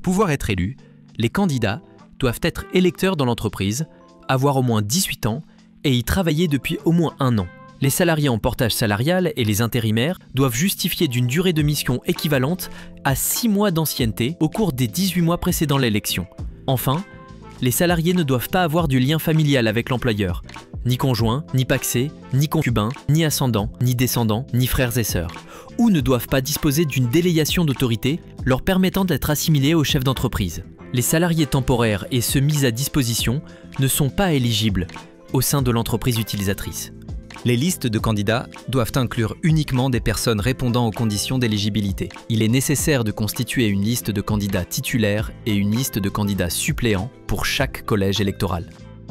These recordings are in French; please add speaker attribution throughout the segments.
Speaker 1: pouvoir être élus, les candidats doivent être électeurs dans l'entreprise, avoir au moins 18 ans et y travailler depuis au moins 1 an. Les salariés en portage salarial et les intérimaires doivent justifier d'une durée de mission équivalente à 6 mois d'ancienneté au cours des 18 mois précédant l'élection. Enfin, les salariés ne doivent pas avoir du lien familial avec l'employeur, ni conjoint, ni pacsé, ni concubin, ni ascendant, ni descendant, ni frères et sœurs, ou ne doivent pas disposer d'une délégation d'autorité leur permettant d'être assimilés au chef d'entreprise. Les salariés temporaires et ceux mis à disposition ne sont pas éligibles au sein de l'entreprise utilisatrice.
Speaker 2: Les listes de candidats doivent inclure uniquement des personnes répondant aux conditions d'éligibilité. Il est nécessaire de constituer une liste de candidats titulaires et une liste de candidats suppléants pour chaque collège électoral.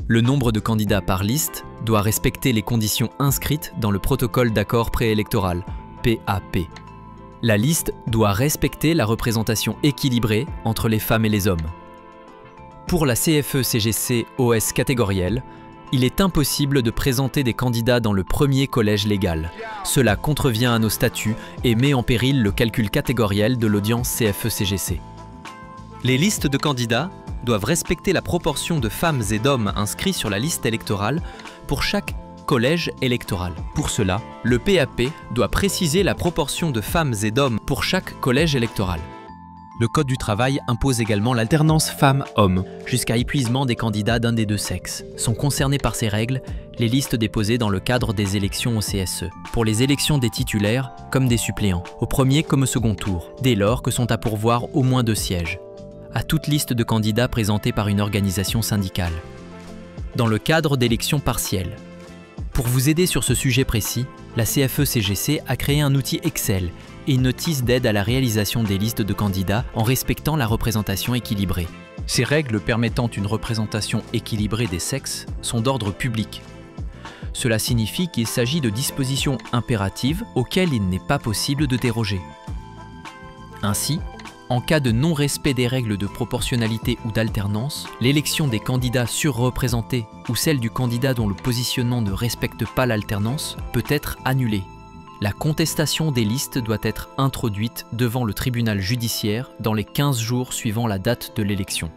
Speaker 2: Le nombre de candidats par liste doit respecter les conditions inscrites dans le protocole d'accord préélectoral, PAP. La liste doit respecter la représentation équilibrée entre les femmes et les hommes. Pour la CFE-CGC OS catégorielle, il est impossible de présenter des candidats dans le premier collège légal. Cela contrevient à nos statuts et met en péril le calcul catégoriel de l'audience CFE-CGC. Les listes de candidats doivent respecter la proportion de femmes et d'hommes inscrits sur la liste électorale pour chaque collège électoral. Pour cela, le PAP doit préciser la proportion de femmes et d'hommes pour chaque collège électoral. Le Code du travail impose également l'alternance femmes-hommes, jusqu'à épuisement des candidats d'un des deux sexes. Sont concernés par ces règles les listes déposées dans le cadre des élections au CSE, pour les élections des titulaires comme des suppléants, au premier comme au second tour, dès lors que sont à pourvoir au moins 2 sièges, à toute liste de candidats présentée par une organisation syndicale. Dans le cadre d'élections partielles. Pour vous aider sur ce sujet précis, la CFE-CGC a créé un outil Excel et une notice d'aide à la réalisation des listes de candidats en respectant la représentation équilibrée. Ces règles permettant une représentation équilibrée des sexes sont d'ordre public. Cela signifie qu'il s'agit de dispositions impératives auxquelles il n'est pas possible de déroger. Ainsi, en cas de non-respect des règles de proportionnalité ou d'alternance, l'élection des candidats surreprésentés ou celle du candidat dont le positionnement ne respecte pas l'alternance peut être annulée. La contestation des listes doit être introduite devant le tribunal judiciaire dans les 15 jours suivant la date de l'élection.